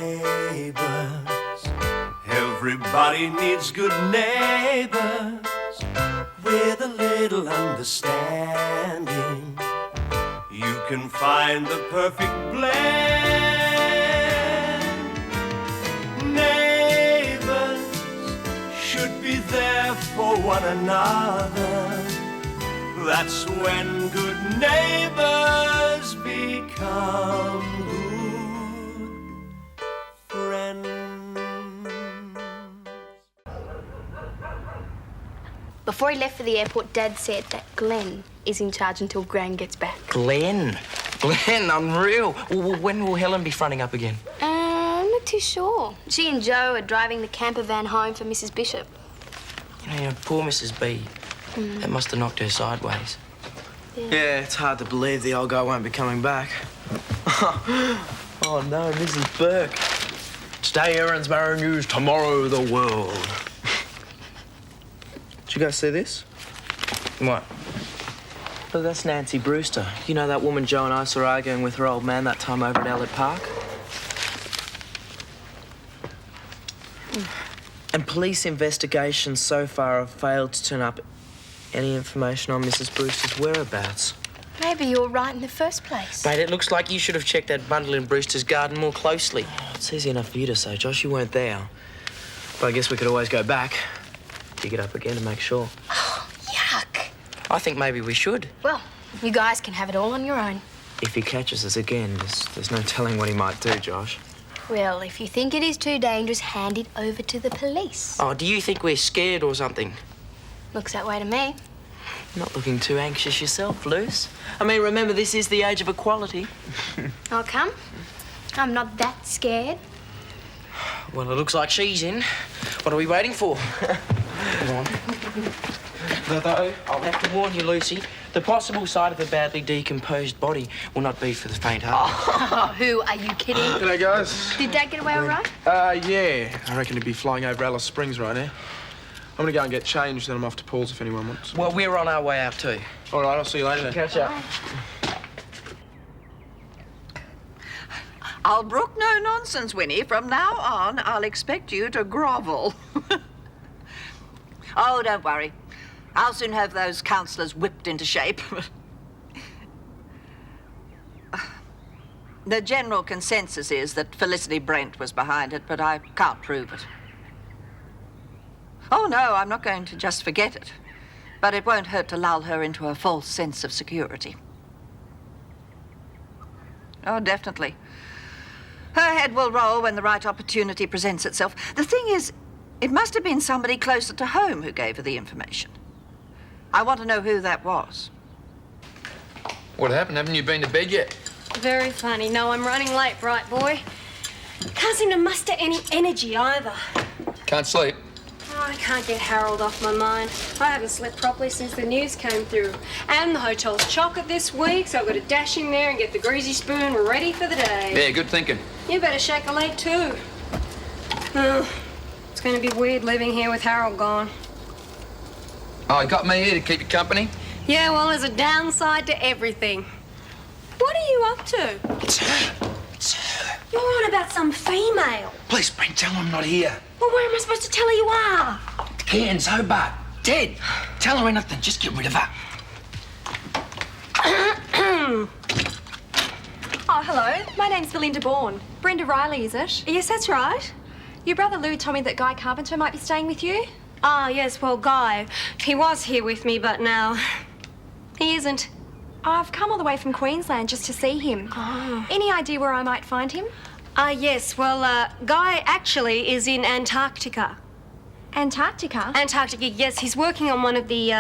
Neighbours, everybody needs good neighbours with a little understanding. You can find the perfect blend. Neighbours should be there for one another. That's when good neighbours become good friends. Before he left for the airport, Dad said that Glen is in charge until Gran gets back. Glen? Glen, unreal. When will Helen be fronting up again? I'm not too sure. She and Joe are driving the camper van home for Mrs. Bishop. You know, poor Mrs. B. That must have knocked her sideways. Yeah, it's hard to believe the old guy won't be coming back. Oh, no, Mrs. Burke. Today, Erinsborough News, tomorrow, the world. Did you guys see this? What? Look, that's Nancy Brewster. You know that woman Joe and I saw arguing with her old man that time over at Elliott Park? And police investigations so far have failed to turn up any information on Mrs. Brewster's whereabouts. Maybe you were right in the first place. Mate, it looks like you should have checked that bundle in Brewster's garden more closely. It's easy enough for you to say, Josh. You weren't there. But I guess we could always go back, dig it up again to make sure. Oh, yuck. I think maybe we should. Well, you guys can have it all on your own. If he catches us again, there's no telling what he might do, Josh. Well, if you think it is too dangerous, hand it over to the police. Oh, do you think we're scared or something? Looks that way to me. Not looking too anxious yourself, Luce. I mean, remember, this is the age of equality. I'll come. I'm not that scared. Well, it looks like she's in. What are we waiting for? Come on. Though, I'll have to warn you, Lucy, the possible sight of a badly decomposed body will not be for the faint-hearted. Oh, who? Are you kidding? G'day, guys. Did Dad get away all right? Yeah. I reckon he'd be flying over Alice Springs right now. I'm gonna go and get changed, then I'm off to Paul's if anyone wants. Well, we're on our way out too. All right, I'll see you later then. Catch up. I'll brook no nonsense, Winnie. From now on, I'll expect you to grovel. Oh, don't worry. I'll soon have those councillors whipped into shape. The general consensus is that Felicity Brent was behind it, but I can't prove it. Oh, no, I'm not going to just forget it. But it won't hurt to lull her into a false sense of security. Oh, definitely. Her head will roll when the right opportunity presents itself. The thing is, it must have been somebody closer to home who gave her the information. I want to know who that was. What happened? Haven't you been to bed yet? Very funny. No, I'm running late, bright boy. Can't seem to muster any energy either. Can't sleep? Oh, I can't get Harold off my mind. I haven't slept properly since the news came through. And the hotel's chocker this week, so I've got to dash in there and get the greasy spoon ready for the day. Yeah, good thinking. You better shake a leg too. Oh, it's going to be weird living here with Harold gone. Oh, you got me here to keep you company? Yeah, well, there's a downside to everything. What are you up to? It's her. It's her. You're on about some female. Please, Brent, tell her I'm not here. Well, where am I supposed to tell her you are? Cairns, Hobart, dead. Tell her anything, just get rid of her. Oh, hello. My name's Belinda Bourne. Brenda Riley, is it? Yes, that's right. Your brother Lou told me that Guy Carpenter might be staying with you. Ah, yes, well, Guy, he was here with me, but now he isn't. I've come all the way from Queensland just to see him. Oh. Any idea where I might find him? Yes, well, Guy actually is in Antarctica. Antarctica? Antarctica, yes. He's working on one of the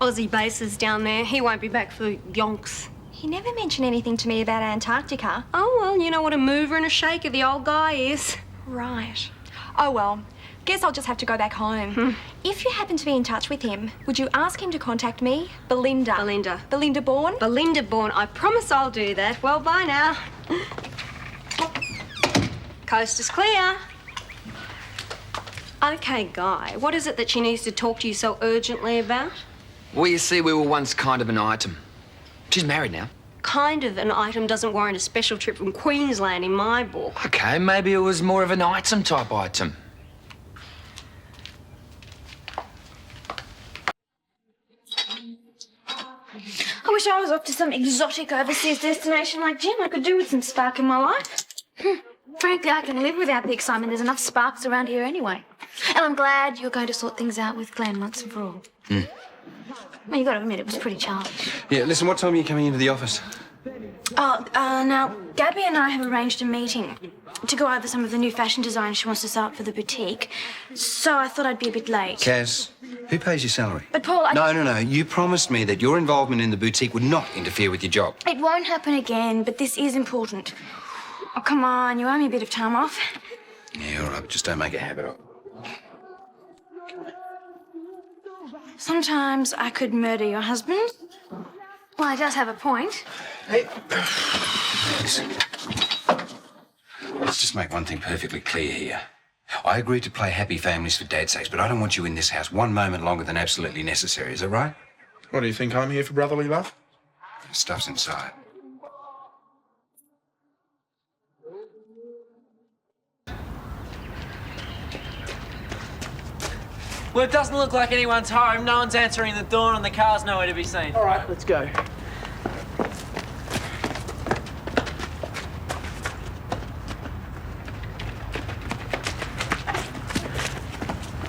Aussie bases down there. He won't be back for yonks. He never mentioned anything to me about Antarctica. Oh, well, you know what a mover and a shaker the old guy is. Right. Oh, well, guess I'll just have to go back home. If you happen to be in touch with him, would you ask him to contact me? Belinda. Belinda. Belinda Bourne? Belinda Bourne. I promise I'll do that. Well, bye now. Coast is clear. Okay, Guy, what is it that she needs to talk to you so urgently about? Well, you see, we were once kind of an item. She's married now. kind of an item doesn't warrant a special trip from Queensland in my book. Okay, maybe it was more of an item-type item. I wish I was off to some exotic overseas destination like Jim. I could do with some spark in my life. Frankly, I can live without the excitement. There's enough sparks around here anyway. And I'm glad you're going to sort things out with Glen once and for all. Well, you got to admit, it was pretty childish. Yeah, listen, what time are you coming into the office? Now, Gabby and I have arranged a meeting to go over some of the new fashion designs she wants to start for the boutique. So I thought I'd be a bit late. Kaz, who pays your salary? But, Paul, No. You promised me that your involvement in the boutique would not interfere with your job. It won't happen again, but this is important. Oh, come on, you owe me a bit of time off. Yeah, all right, but just don't make a habit of it. Sometimes I could murder your husband. Well, he does have a point. Hey. Listen. Let's just make one thing perfectly clear here. I agreed to play happy families for Dad's sake, but I don't want you in this house one moment longer than absolutely necessary. Is that right? What, do you think I'm here for brotherly love? Stuff's inside. Well, it doesn't look like anyone's home. No one's answering the door and the car's nowhere to be seen. All right, let's go.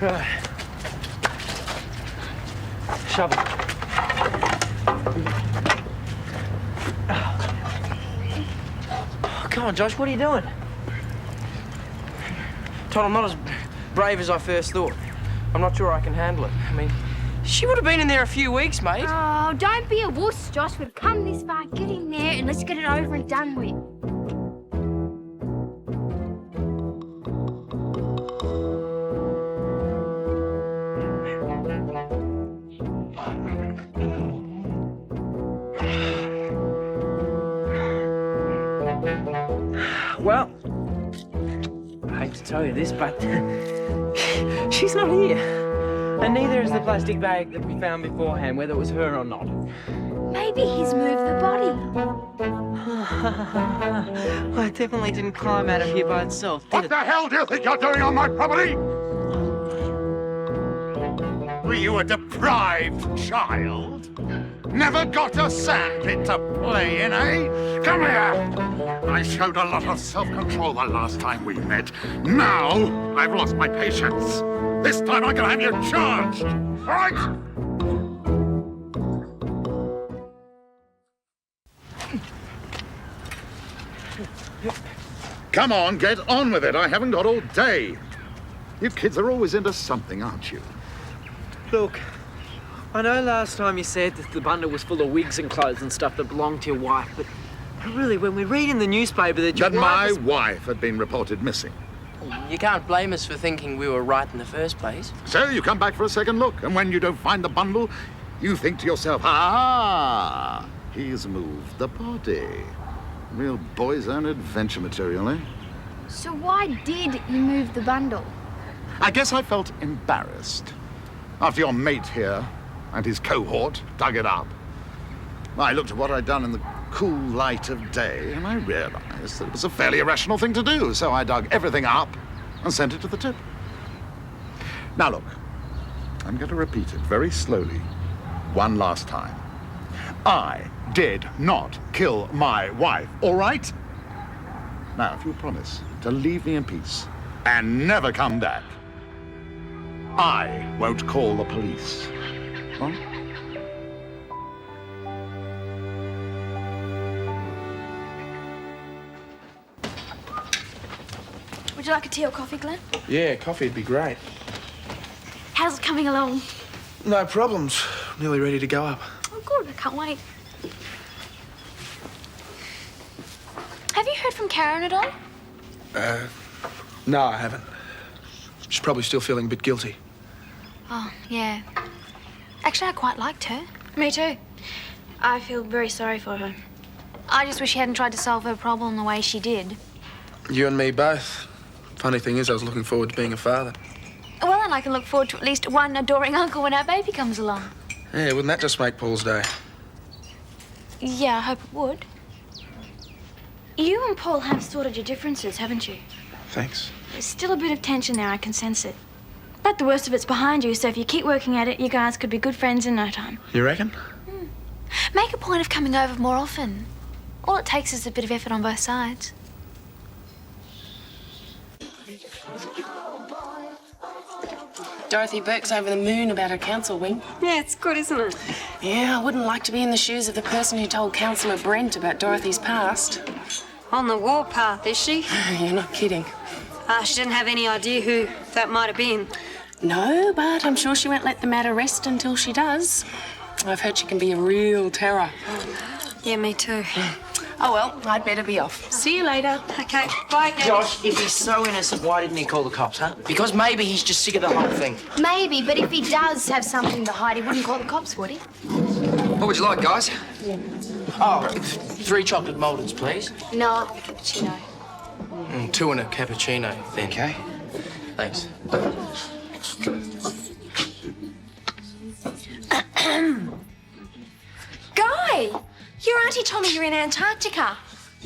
Right. Shovel. Oh, come on, Josh, what are you doing? Todd, I'm not as brave as I first thought. I'm not sure I can handle it. I mean, she would have been in there a few weeks, mate. Oh, don't be a wuss, Josh. We've come this far. Get in there and let's get it over and done with. Well, I hate to tell you this, but she's not here. And neither is the plastic bag that we found beforehand, whether it was her or not. Maybe he's moved the body. Well, it definitely didn't climb out of here by itself, did What it? the hell do you think you're doing on my property? Were you a deprived child? Never got a sandpit to play in, eh? Come here! I showed a lot of self-control the last time we met. Now, I've lost my patience. This time I'm gonna have you charged, all right? Come on, get on with it. I haven't got all day. You kids are always into something, aren't you? Look, I know last time you said that the bundle was full of wigs and clothes and stuff that belonged to your wife, but really, when we read in the newspaper that your my wife had been reported missing. You can't blame us for thinking we were right in the first place. So you come back for a second look, and when you don't find the bundle, you think to yourself, ah, he's moved the body. Real boy's own adventure material, eh? So why did you move the bundle? I guess I felt embarrassed. After your mate here and his cohort dug it up, I looked at what I'd done in the cool light of day, and I realized that it was a fairly irrational thing to do, so I dug everything up and sent it to the tip. Now look, I'm going to repeat it very slowly, one last time. I did not kill my wife, all right? Now, if you promise to leave me in peace and never come back, I won't call the police. Huh? Would you like a tea or coffee, Glen? Yeah, coffee'd be great. How's it coming along? No problems. Nearly ready to go up. Oh, good. I can't wait. Have you heard from Karen at all? No, I haven't. She's probably still feeling a bit guilty. Oh, yeah. Actually, I quite liked her. Me too. I feel very sorry for her. I just wish she hadn't tried to solve her problem the way she did. You and me both. Funny thing is, I was looking forward to being a father. Well, then I can look forward to at least one adoring uncle when our baby comes along. Yeah, wouldn't that just make Paul's day? Yeah, I hope it would. You and Paul have sorted your differences, haven't you? Thanks. There's still a bit of tension there, I can sense it. But the worst of it's behind you, so if you keep working at it, you guys could be good friends in no time. You reckon? Make a point of coming over more often. All it takes is a bit of effort on both sides. Dorothy Burke's over the moon about her council wing. Yeah, it's good, isn't it? Yeah, I wouldn't like to be in the shoes of the person who told Councillor Brent about Dorothy's past. On the warpath, is she? You're not kidding. She didn't have any idea who that might have been. No, but I'm sure she won't let the matter rest until she does. I've heard she can be a real terror. Yeah, me too. Oh, well, I'd better be off. See you later. Okay, bye, Gayle. Josh, if he's so innocent, why didn't he call the cops, huh? Because maybe he's just sick of the whole thing. Maybe, but if he does have something to hide, he wouldn't call the cops, would he? What would you like, guys? Oh, 3 chocolate Mouldens, please. No, cappuccino. 2 and a cappuccino, then. Okay. Thanks. Guy! Your auntie told me you're in Antarctica.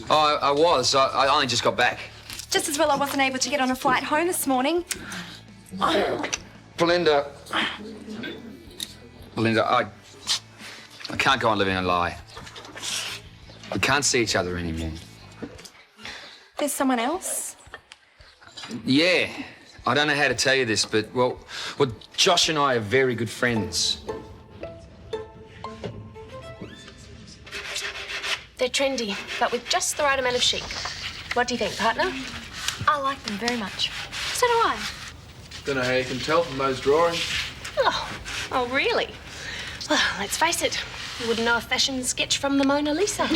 Oh, I was. I only just got back. Just as well I wasn't able to get on a flight home this morning. Belinda, I can't go on living a lie. We can't see each other anymore. There's someone else? Yeah. I don't know how to tell you this, but, well, Josh and I are very good friends. They're trendy, but with just the right amount of chic. What do you think, partner? I like them very much. So do I. Don't know how you can tell from those drawings. Oh, really? Well, let's face it. You wouldn't know a fashion sketch from the Mona Lisa.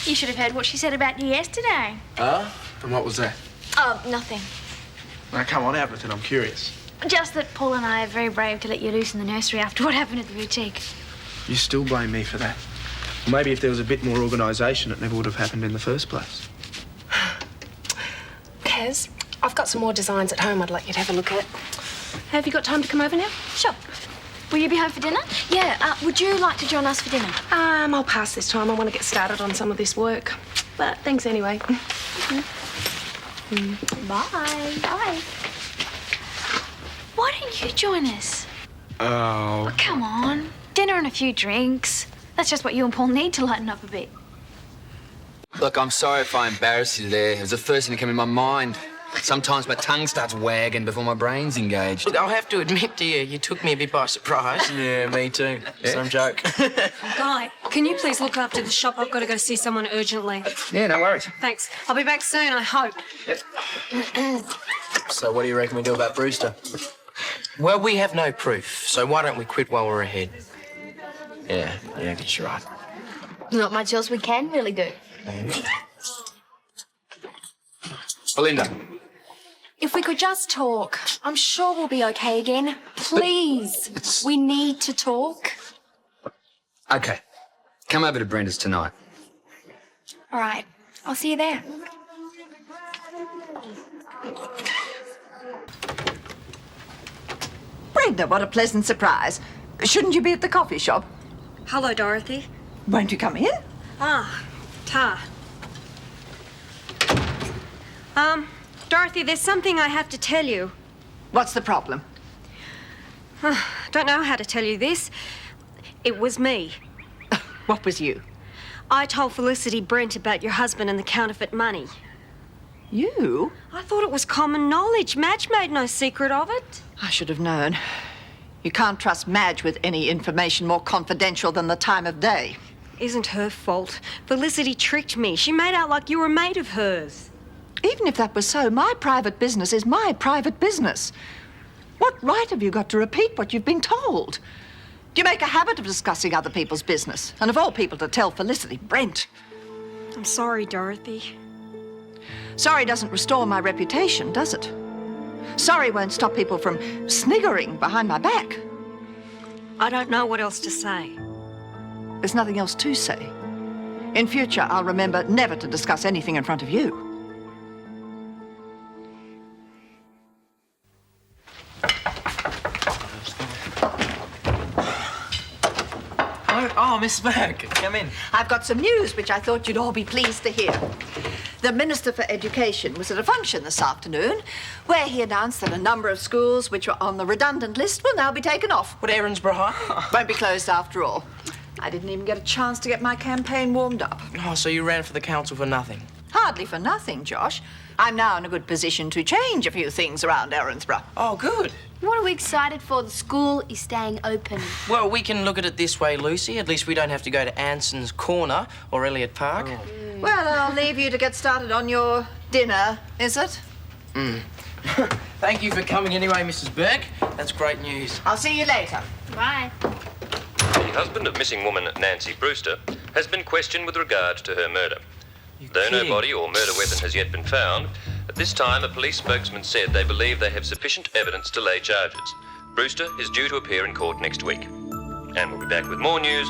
You should have heard what she said about you yesterday. And what was that? Oh, nothing. Now, come on, Appleton, I'm curious. Just that Paul and I are very brave to let you loose in the nursery after what happened at the boutique. You still blame me for that. Well, maybe if there was a bit more organisation, it never would have happened in the first place. Kaz, I've got some more designs at home I'd like you to have a look at. Have you got time to come over now? Sure. Will you be home for dinner? Yeah, would you like to join us for dinner? I'll pass this time. I want to get started on some of this work. But thanks anyway. Bye. Bye. Why don't you join us? Oh. Come on. Dinner and a few drinks. That's just what you and Paul need to lighten up a bit. Look, I'm sorry if I embarrassed you there. It was the first thing that came in my mind. Sometimes my tongue starts wagging before my brain's engaged. Look, I'll have to admit to you, you took me a bit by surprise. Yeah, me too. Yeah? Some joke. Guy, can you please look after the shop? I've got to go see someone urgently. Yeah, no worries. Thanks. I'll be back soon, I hope. So what do you reckon we do about Brewster? Well, we have no proof, so why don't we quit while we're ahead? Yeah, I guess you're right. Not much else we can really do. Belinda. If we could just talk, I'm sure we'll be okay again. Please, we need to talk. Okay. Come over to Brenda's tonight. All right, I'll see you there. Brenda, what a pleasant surprise. Shouldn't you be at the coffee shop? Hello, Dorothy. Won't you come in? Ta. Dorothy, there's something I have to tell you. What's the problem? Don't know how to tell you this. It was me. What was you? I told Felicity Brent about your husband and the counterfeit money. You? I thought it was common knowledge. Madge made no secret of it. I should have known. You can't trust Madge with any information more confidential than the time of day. Isn't her fault. Felicity tricked me. She made out like you were a mate of hers. Even if that was so, my private business is my private business. What right have you got to repeat what you've been told? Do you make a habit of discussing other people's business? And of all people to tell Felicity Brent. I'm sorry, Dorothy. Sorry doesn't restore my reputation, does it? Sorry won't stop people from sniggering behind my back. I don't know what else to say. There's nothing else to say. In future, I'll remember never to discuss anything in front of you. Oh, Miss Burke, come in. I've got some news which I thought you'd all be pleased to hear. The Minister for Education was at a function this afternoon where he announced that a number of schools which were on the redundant list will now be taken off. What, Erinsborough High? Won't be closed after all. I didn't even get a chance to get my campaign warmed up. Oh, so you ran for the council for nothing? Hardly for nothing, Josh. I'm now in a good position to change a few things around Erinsborough. Oh, good. What are we excited for? The school is staying open. Well, we can look at it this way, Lucy. At least we don't have to go to Anson's Corner or Elliott Park. Oh. Well, I'll leave you to get started on your dinner, is it? Thank you for coming anyway, Mrs. Burke. That's great news. I'll see you later. Bye. The husband of missing woman Nancy Brewster has been questioned with regard to her murder. Though no body or murder weapon has yet been found, at this time a police spokesman said they believe they have sufficient evidence to lay charges. Brewster is due to appear in court next week. And we'll be back with more news.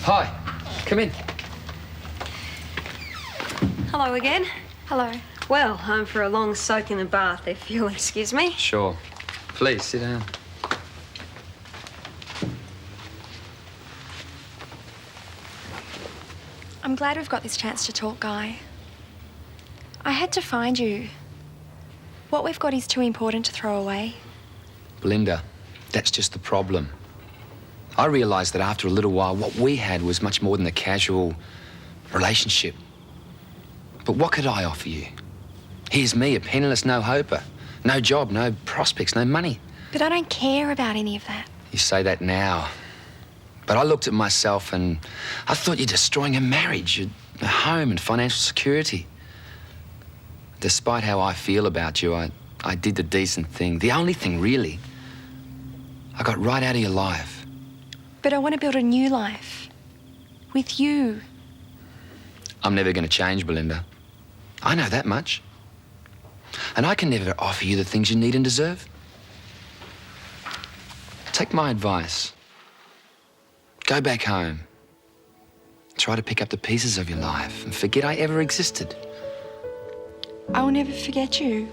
Hi, come in. Hello again. Hello. Well, I'm for a long soak in the bath, if you'll excuse me. Sure. Please, sit down. I'm glad we've got this chance to talk, Guy. I had to find you. What we've got is too important to throw away. Belinda, that's just the problem. I realised that after a little while, what we had was much more than a casual relationship. But what could I offer you? Here's me, a penniless no-hoper. No job, no prospects, no money. But I don't care about any of that. You say that now. But I looked at myself and I thought you're destroying a marriage, a home and financial security. Despite how I feel about you, I did the decent thing. The only thing, really. I got right out of your life. But I want to build a new life. With you. I'm never going to change, Belinda. I know that much. And I can never offer you the things you need and deserve. Take my advice. Go back home. Try to pick up the pieces of your life and forget I ever existed. I will never forget you.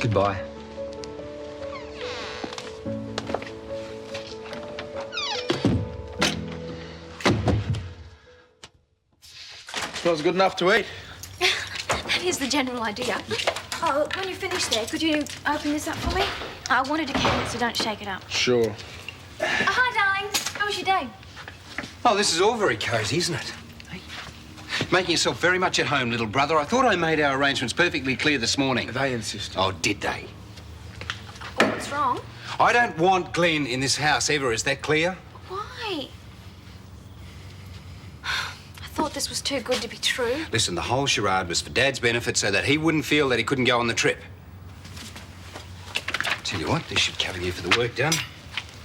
Goodbye. Smells good enough to eat. That is the general idea. Oh, when you finish there, could you open this up for me? I wanted to can it, so don't shake it up. Sure. Hi, darlings. How was your day? Oh, this is all very cosy, isn't it? Hey? Making yourself very much at home, little brother. I thought I made our arrangements perfectly clear this morning. They insisted. Oh, did they? Oh, what's wrong? I don't want Glen in this house ever. Is that clear? Why? I thought this was too good to be true. Listen, the whole charade was for Dad's benefit so that he wouldn't feel that he couldn't go on the trip. Tell you what, this should cover you for the work done.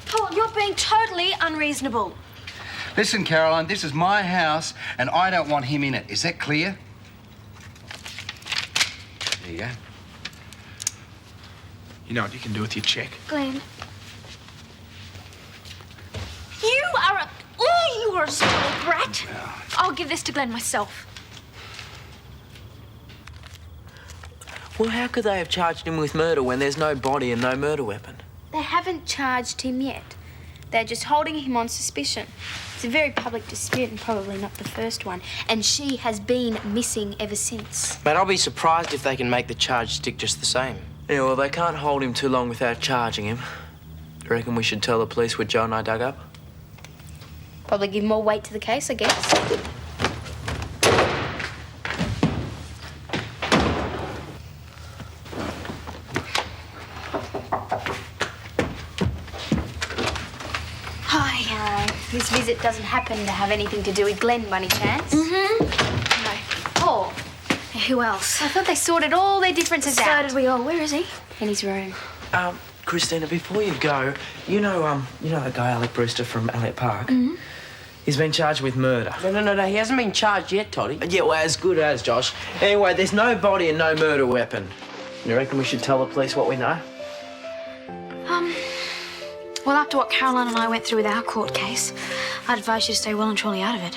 Paul, you're being totally unreasonable. Listen, Caroline, this is my house and I don't want him in it. Is that clear? There you go. You know what you can do with your cheque? Glen. You are a spoiled brat. I'll give this to Glen myself. Well, how could they have charged him with murder when there's no body and no murder weapon? They haven't charged him yet. They're just holding him on suspicion. It's a very public dispute and probably not the first one. And she has been missing ever since. But I'll be surprised if they can make the charge stick just the same. Yeah, well, they can't hold him too long without charging him. Do you reckon we should tell the police what Joe and I dug up? Probably give more weight to the case, I guess. Hi. This visit doesn't happen to have anything to do with Glen by any chance? Mm-hmm. No. Paul. Who else? I thought they sorted all their differences out. So did we all. Where is he? In his room. Christina, before you go, you know the guy, Alec Brewster from Elliott Park? Mm-hmm. He's been charged with murder. No, he hasn't been charged yet, Toddy. Yeah, well, as good as, Josh. Anyway, there's no body and no murder weapon. You reckon we should tell the police what we know? Well, after what Caroline and I went through with our court case, I'd advise you to stay well and truly out of it.